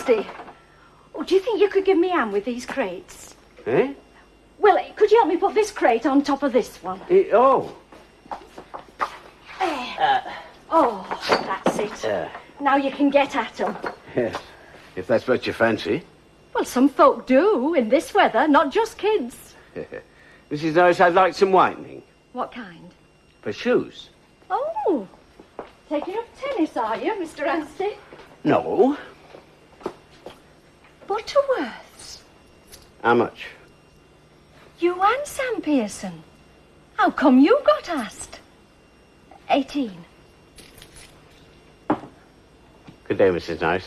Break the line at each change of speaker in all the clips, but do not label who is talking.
Anstey. Oh, do you think you could give me a hand with these crates?
Eh?
Well, could you help me put this crate on top of this one?
Oh.
That's it. Now you can get at them.
Yes, if that's what you fancy.
Well, some folk do in this weather, not just kids.
Mrs. Norris, I'd like some whitening.
What kind?
For shoes.
Oh, taking up tennis, are you, Mr. Anstey?
No.
Butterworths.
How much?
You and Sam Pearson. How come you got asked? 18.
Good day, Mrs. Norris.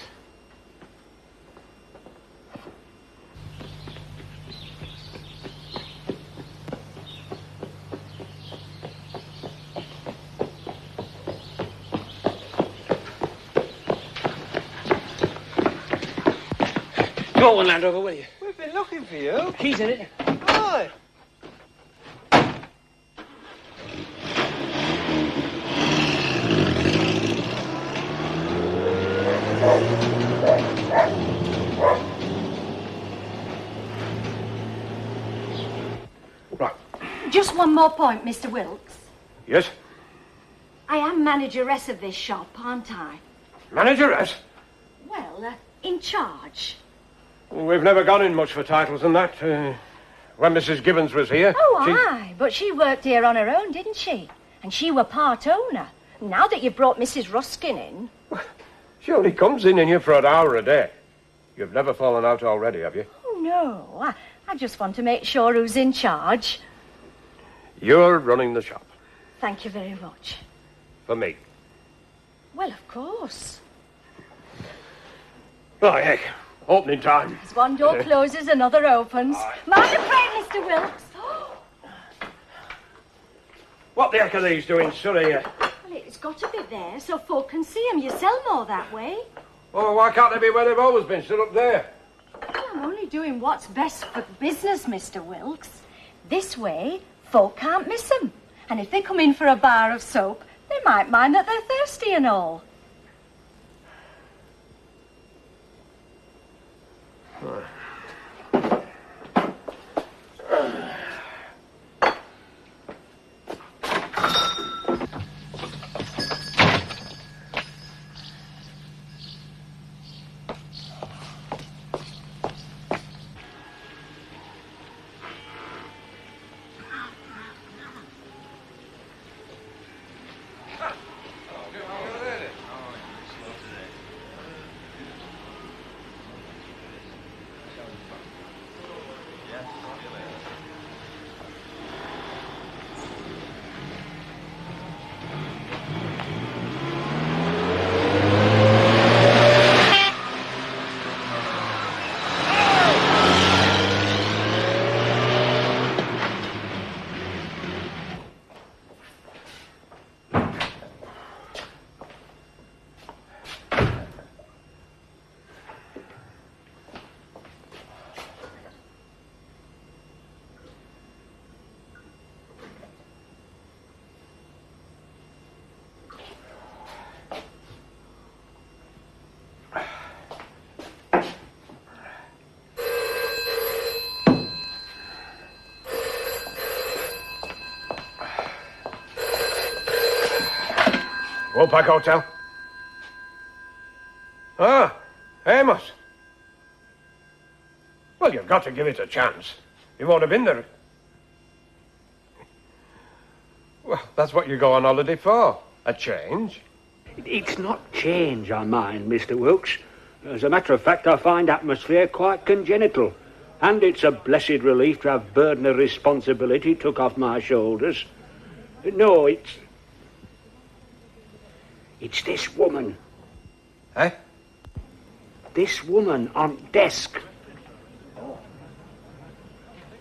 Go on, Landover, will you?
We've been looking for you.
Keys in it.
Hi.
Right.
Just one more point, Mr. Wilkes.
Yes?
I am manageress of this shop, aren't I?
Manageress?
Well, in charge.
We've never gone in much for titles and that. When Mrs. Gibbons was here...
Aye, but she worked here on her own, didn't she? And she were part owner. Now that you've brought Mrs. Ruskin in...
She only comes in here for an hour a day. You've never fallen out already, have you?
Oh, no. I just want to make sure who's in charge.
You're running the shop.
Thank you very much.
For me.
Well, of course.
Oh, heck. Opening time.
As one door closes, another opens. Mind the crate, Mr. Wilkes.
What the heck are these doing, Surrey?
Well, it's got to be there so folk can see 'em. You sell more that way.
Oh, why can't they be where they've always been, stood up there?
Well, I'm only doing what's best for business, Mr. Wilkes. This way, folk can't miss 'em. And if they come in for a bar of soap, they might mind that they're thirsty and all.
Woolpack Hotel. Ah, Amos. Well, you've got to give it a chance. You won't have been there. Well, that's what you go on holiday for. A change.
It's not change I mind, Mr. Wilkes. As a matter of fact, I find atmosphere quite congenital. And it's a blessed relief to have burden of responsibility took off my shoulders. No, it's this woman.
Eh?
This woman on desk.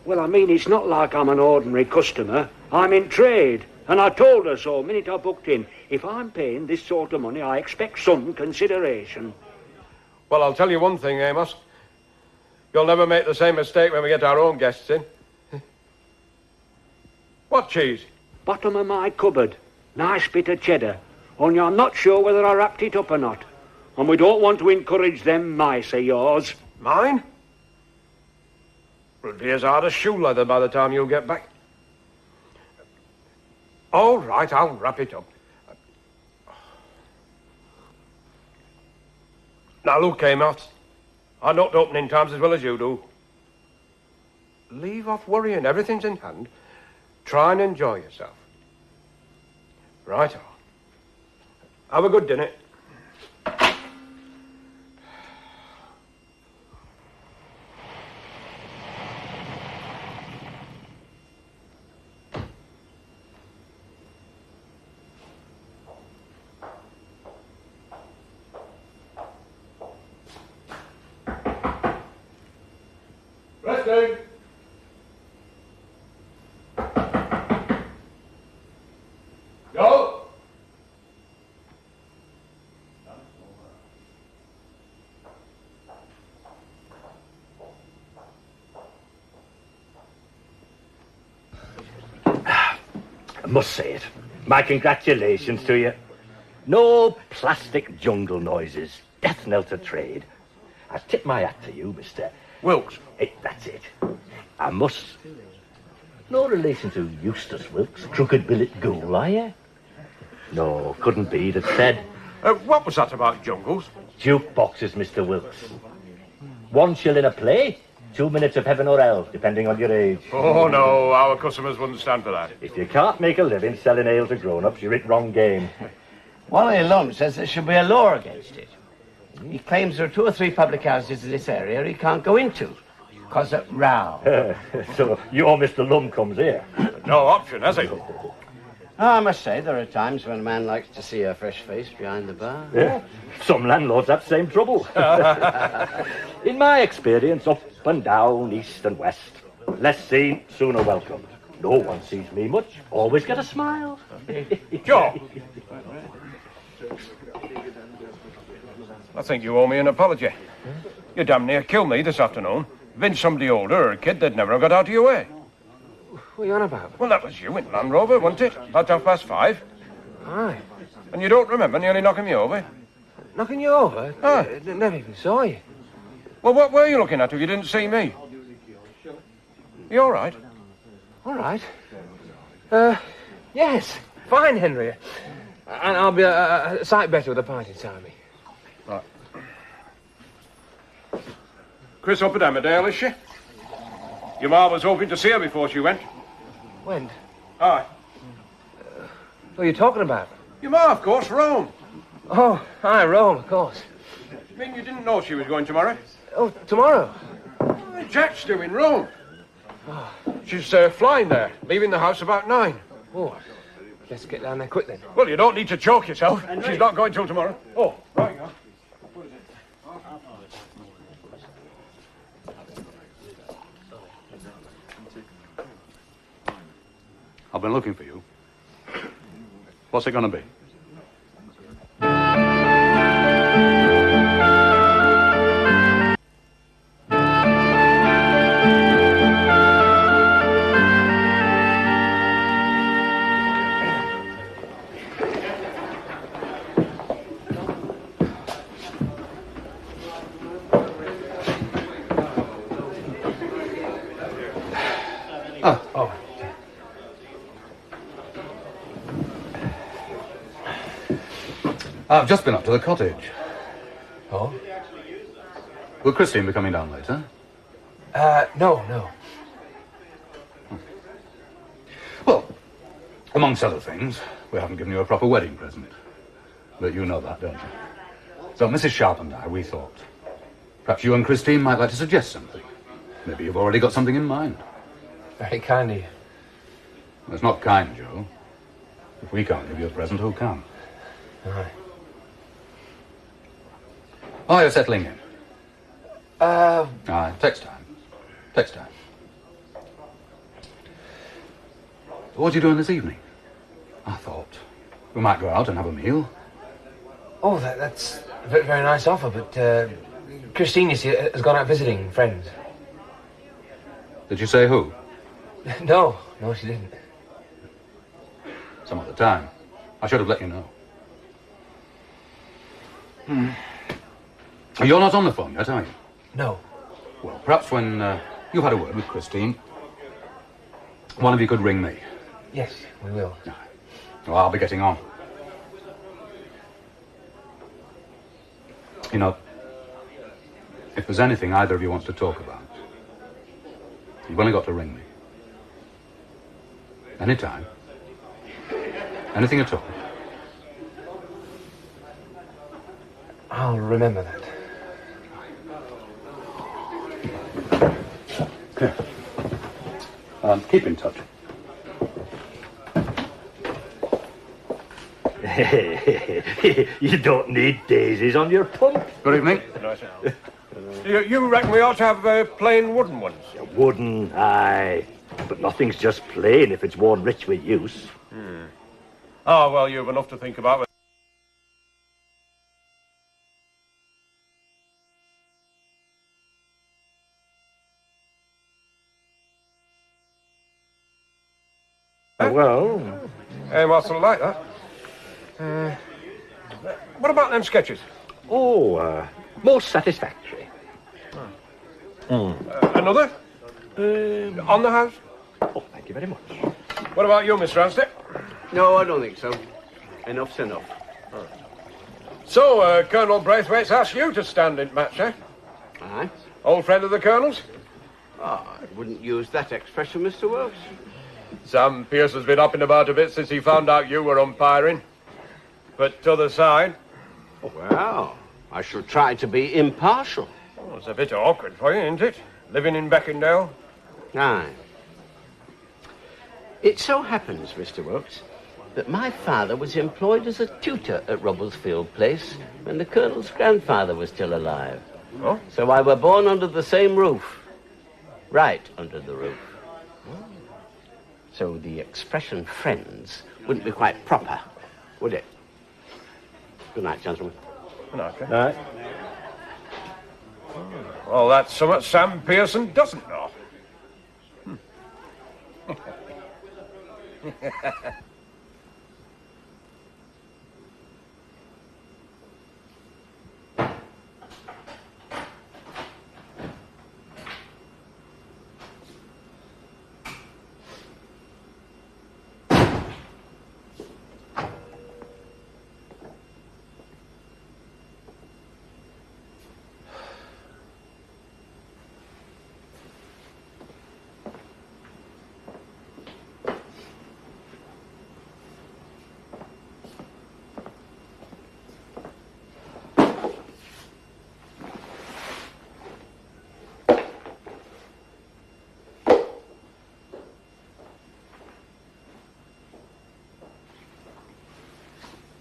Well, I mean, it's not like I'm an ordinary customer. I'm in trade. And I told her so the minute I booked in. If I'm paying this sort of money, I expect some consideration.
Well, I'll tell you one thing, Amos. You'll never make the same mistake when we get our own guests in. What cheese?
Bottom of my cupboard. Nice bit of cheddar. Only I'm not sure whether I wrapped it up or not. And we don't want to encourage them mice of yours.
Mine? It'll be as hard as shoe leather by the time you get back. All right, I'll wrap it up. Now, look, Amos. I note opening times as well as you do. Leave off worrying. Everything's in hand. Try and enjoy yourself. Right on. Have a good dinner. Resting. Go.
I must say it. My congratulations to you. No plastic jungle noises. Death knell to trade. I tip my hat to you, Mr.
Wilkes.
Hey, that's it. I must. No relation to Eustace Wilkes, crooked billet ghoul, are you? No, couldn't be. That said,
What was that about jungles?
jukeboxes, Mr. Wilkes. 1 shilling a play, 2 minutes of heaven or hell, depending on your age.
Oh, no, our customers wouldn't stand for that.
If you can't make a living selling ale to grown-ups, you're in wrong game.
Wally alone says there should be a law against it. He claims there are 2 or 3 public houses in this area he can't go into. Cause of row.
So your Mr. Lum comes here.
No option, has he?
I must say, there are times when a man likes to see a fresh face behind the bar.
Yeah. Some landlords have the same trouble. In my experience, up and down, east and west, less seen, sooner welcome. No one sees me much, always get a smile.
Joe! I think you owe me an apology. You damn near killed me this afternoon. If been somebody older or a kid, they'd never have got out of your way.
What are you on about?
Well, that was you in Land Rover, wasn't it? About 5:30.
Aye.
And you don't remember nearly knocking me over?
Knocking you over?
Ah.
Never even saw you.
Well, what were you looking at if you didn't see me? You all right?
All right. Yes. Fine, Henry. And I'll be a sight better with a pint inside me.
Right. Chris up at Emmerdale, is she? Your ma was hoping to see her before she went.
When?
Aye.
What are you talking about?
Your ma, of course, Rome.
Oh, aye, Rome, of course.
You mean you didn't know she was going tomorrow?
Oh, tomorrow?
Jack's due in Rome. She's flying there, leaving the house about 9.
Oh, let's get down there quick then.
Well, you don't need to choke yourself. She's not going till tomorrow. Oh, right you go.
I've been looking for you. What's it going to be? I've just been up to the cottage.
Oh?
Will Christine be coming down later?
No.
Well, amongst other things, we haven't given you a proper wedding present. But you know that, don't you? So Mrs. Sharp and I, we thought, perhaps you and Christine might like to suggest something. Maybe you've already got something in mind.
Very kind of you.
It's not kind, Joe. If we can't give you a present, who can?
Aye.
Oh, you're settling in. Takes time. Takes time. What are you doing this evening? I thought we might go out and have a meal.
Oh, that's a very, very nice offer, but Christine, you see, has gone out visiting friends.
Did you say who?
No, she didn't.
Some other time. I should have let you know. You're not on the phone yet, are you?
No.
Well, perhaps when you've had a word with Christine, one of you could ring me.
Yes, we will.
Well, I'll be getting on. You know, if there's anything either of you wants to talk about, you've only got to ring me. Anytime. Anything at all.
I'll remember that.
Keep in touch.
You don't need daisies on your pump.
Good evening.
You reckon we ought to have plain wooden ones?
Wooden, aye. But nothing's just plain if it's worn rich with use.
Oh, well, you've enough to think about.
Well...
What's it like that? What about them sketches?
Oh, most satisfactory.
Another? On the house?
Oh, thank you very much.
What about you, Mr. Anstey?
No, I don't think so. Enough's enough.
So, Colonel Braithwaite's asked you to stand in match, eh?
Aye.
Old friend of the Colonel's?
Oh, I wouldn't use that expression, Mr. Wilkes.
Sam Pierce has been up and about a bit since he found out you were umpiring. But t'other side...
Well, I shall try to be impartial.
Oh, it's a bit awkward for you, isn't it? Living in Beckendale?
Aye. It so happens, Mr. Wilkes, that my father was employed as a tutor at Rubblesfield Place when the Colonel's grandfather was still alive.
Oh?
So I were born under the same roof. Right under the roof. So the expression friends wouldn't be quite proper, would it? Good night, gentlemen.
Good night, eh?
Aye.
Well, that's something Sam Pearson doesn't know.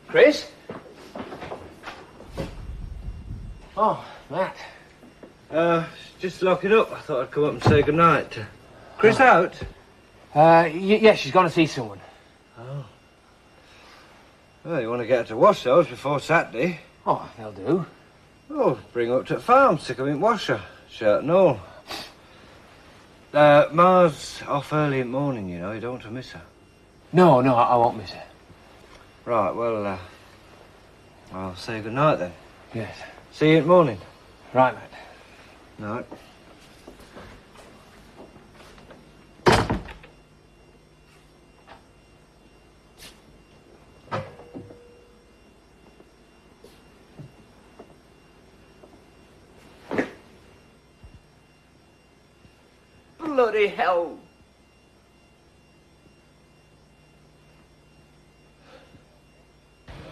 Chris? Oh, Matt.
Just lock it up. I thought I'd come up and say goodnight. Chris out?
Yeah, she's gone to see someone.
Oh. Well, you want to get her to wash those before Saturday?
Oh, they'll do.
Oh, bring her up to the farm, stick her in washer. Shirt and all. Ma's off early in the morning, you know. You don't want to miss her.
No, I won't miss her.
Right, well, I'll say goodnight then.
Yes.
See you in the morning.
Right, Matt.
Night.
Bloody hell.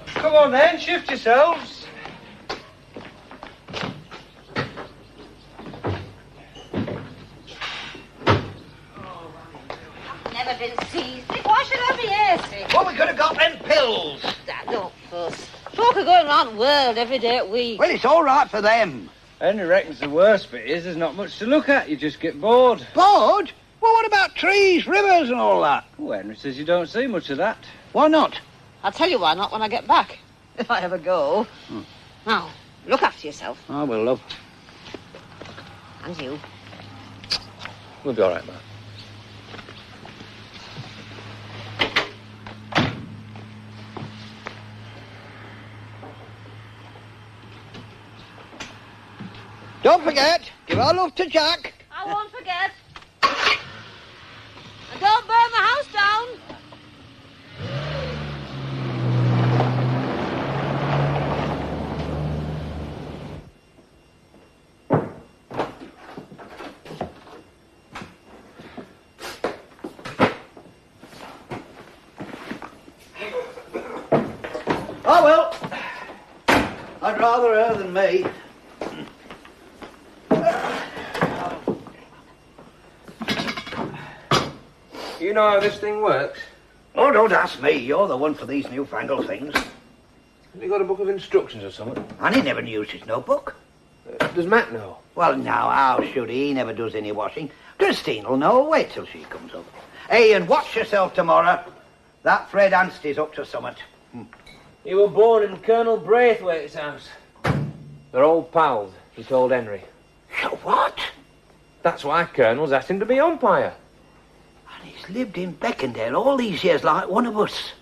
Come on then, shift yourselves.
Never been seized. Why should I be here,
Well, we could have got them pills.
Don't fuss. Folk are going around the world every day at week.
Well, it's all right for them.
Henry reckons the worst bit is there's not much to look at. You just get bored.
Bored? Well, what about trees, rivers and all that?
Oh, Henry says you don't see much of that.
Why not?
I'll tell you why not when I get back. If I ever go. Now, look after yourself.
I will, love.
And you.
We'll be all right, Matt.
Don't forget, give our love to Jack.
I won't forget. And don't burn the house down.
Oh, well. I'd rather her than me.
You know how this thing works?
Oh, don't ask me. You're the one for these newfangled things.
Have you got a book of instructions or something?
And he never used his notebook.
Does Matt know?
Well, now, how should he? He never does any washing. Christine'll know. Wait till she comes up. Hey, and watch yourself tomorrow. That Fred Anstey's up to summit.
You were born in Colonel Braithwaite's house. They're old pals, he told Henry.
So what?
That's why Colonel's asked him to be umpire.
And he's lived in Beckendale all these years like one of us.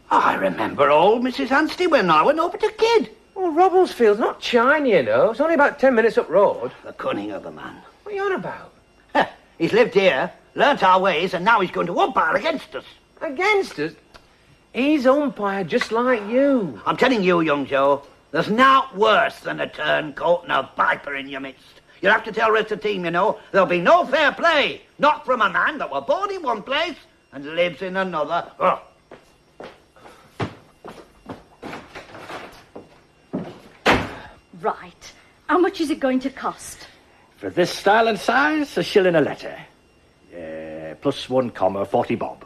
I remember old Mrs. Anstey when I went over to Kid.
Well, Robblesfield's not China, you know. It's only about 10 minutes up road.
The cunning of the man.
What are you on about?
He's lived here, learnt our ways, and now he's going to umpire against us.
Against us? He's umpire just like you.
I'm telling you, young Joe, there's naught worse than a turncoat and a viper in your midst. You'll have to tell the rest of the team, you know, there'll be no fair play. Not from a man that were born in one place and lives in another. Oh.
Right. How much is it going to cost?
For this style and size, a shilling a letter. Plus 1 comma, 40 bob.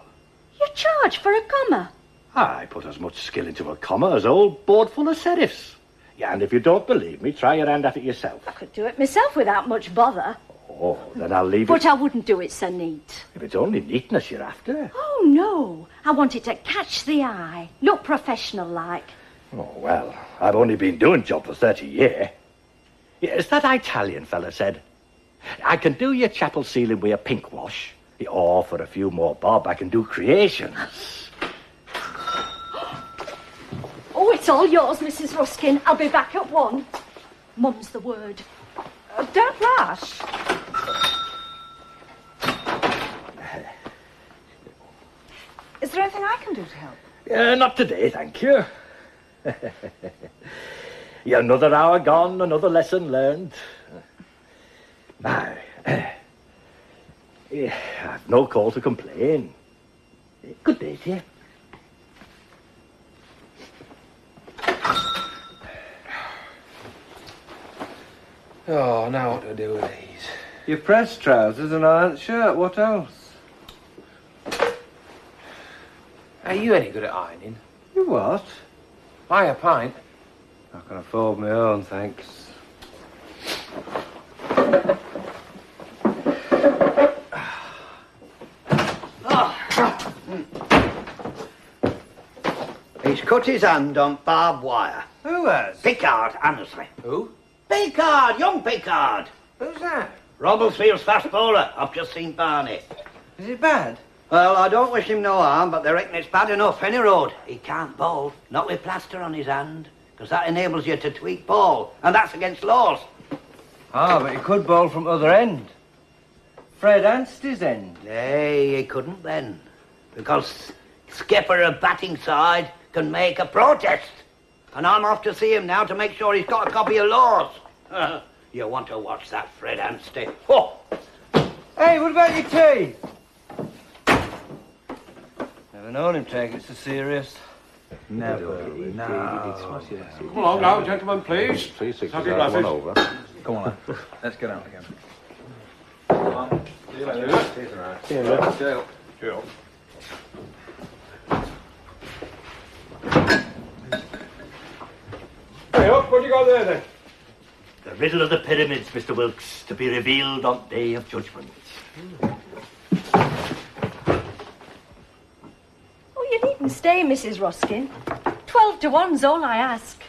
You charge for a comma?
I put as much skill into a comma as old board full of serifs. Yeah, and if you don't believe me, try your hand at it yourself.
I could do it myself without much bother.
Oh, then I'll leave
But
it.
I wouldn't do it so neat.
If it's only neatness you're after.
Oh, no. I want it to catch the eye. Look professional-like.
Oh, well, I've only been doing job for 30 years. Yes, that Italian fella said, I can do your chapel ceiling with a pink wash, or for a few more bob, I can do creations.
Oh, it's all yours, Mrs. Ruskin. I'll be back at 1. Mum's the word.
Don't rush. Is there anything I can do to help?
Not today, thank you. Yeah, another hour gone, another lesson learned. I've no call to complain. Good day to you.
Oh, now what do I do with these?
Your press trousers and iron shirt. What else?
Are you any good at ironing?
You what?
Buy a pint.
I can afford my own, thanks.
He's cut his hand on barbed wire.
Who has?
Pickard, honestly.
Who?
Pickard, young Pickard.
Who's that?
Robblesfield's fast bowler. I've just seen Barney.
Is it bad?
Well, I don't wish him no harm, but they reckon it's bad enough any road. He can't bowl, not with plaster on his hand, because that enables you to tweak ball, and that's against laws.
Ah, but he could bowl from other end. Fred Anstey's end.
Nay, he couldn't then, because skipper of batting side can make a protest. And I'm off to see him now to make sure he's got a copy of laws. You want to watch that Fred Anstey. Oh!
Hey, what about your tea? Never known him take it so serious. Never. No.
Come along now, gentlemen, please. Have your glasses.
Come on, then. Let's get out again. Come on. See you later.
Cheers. Hey, up, what you got there, then?
The riddle of the pyramids, Mr. Wilkes, to be revealed on Day of Judgment.
Oh, you needn't stay, Mrs. Ruskin. 12 to 1's all I ask.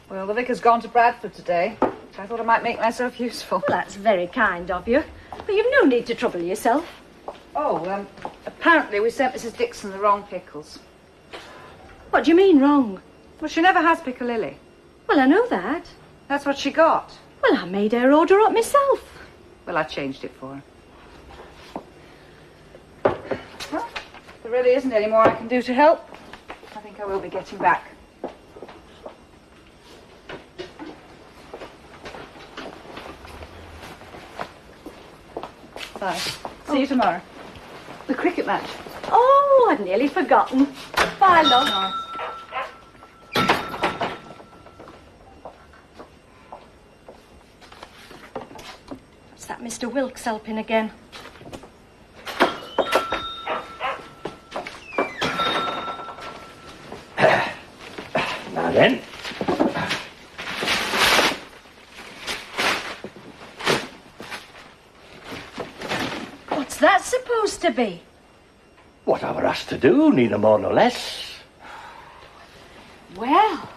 Well, the vicar's gone to Bradford today. So I thought I might make myself useful.
Well, that's very kind of you. But you've no need to trouble yourself.
Oh, apparently we sent Mrs. Dixon the wrong pickles.
What do you mean, wrong?
Well, she never has piccalilli.
Well, I know that.
That's what she got.
Well, I made her order up myself.
Well, I changed it for her. Well, there really isn't any more I can do to help. I think I will be getting back. Bye. See you tomorrow. The cricket match.
Oh, I'd nearly forgotten. Bye, love. What's that Mr. Wilkes helping again?
Now then.
What's that supposed to be?
What I were asked to do, neither more nor less.
Well,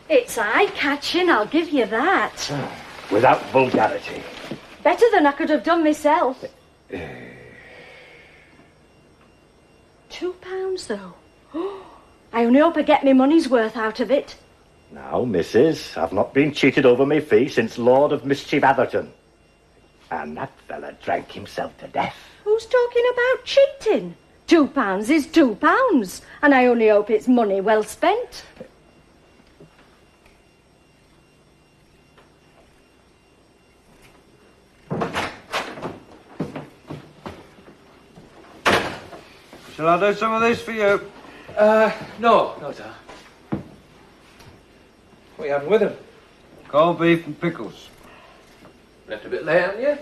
it's eye-catching, I'll give you that.
Without vulgarity.
Better than I could have done myself. £2, though. I only hope I get my money's worth out of it.
Now, missus, I've not been cheated over me fee since Lord of Mischief Atherton. And that fella drank himself to death.
Who's talking about cheating? £2 is £2, and I only hope it's money well spent.
Shall I do some of this for you?
No, sir. What are you having with him?
Cold beef and pickles.
Left a bit late, haven't you?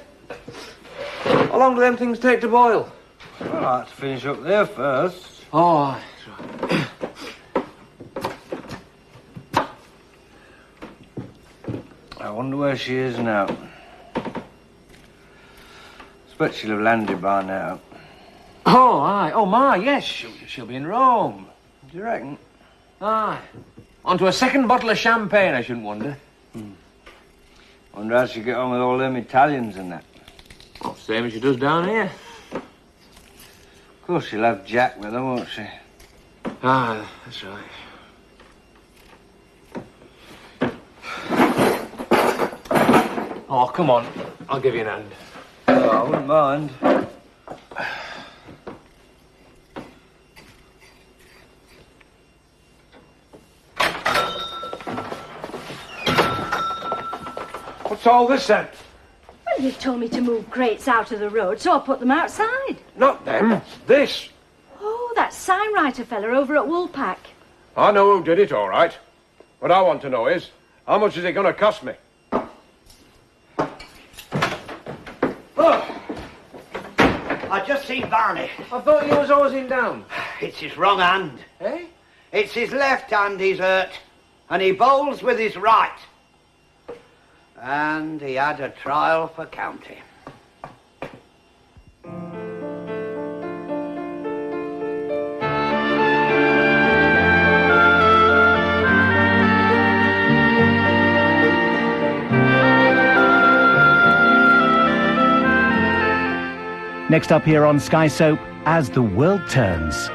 How long do them things take to boil?
Well, I have to finish up there first.
Oh, that's right.
I wonder where she is now. Expect she'll have landed by now.
Oh, aye. Oh, my, yes. She'll be in Rome.
Do you reckon?
Aye. Onto a second bottle of champagne, I shouldn't wonder.
Wonder how she'll get on with all them Italians and that.
Oh, same as she does down here.
Of course she'll have Jack with her, won't she?
Ah, that's right. Oh, come on. I'll give you an hand.
Oh, I wouldn't mind.
What's all this then?
Well, you've told me to move crates out of the road, so I put them outside.
Not them. This.
Oh, that sign writer fella over at Woolpack.
I know who did it, all right. What I want to know is, how much is it going to cost me?
Oh, I just seen Barney.
I thought you was always in down.
It's his wrong hand.
Eh?
It's his left hand he's hurt, and he bowls with his right. And he had a trial for county.
Next up here on Sky Soap, As the World Turns.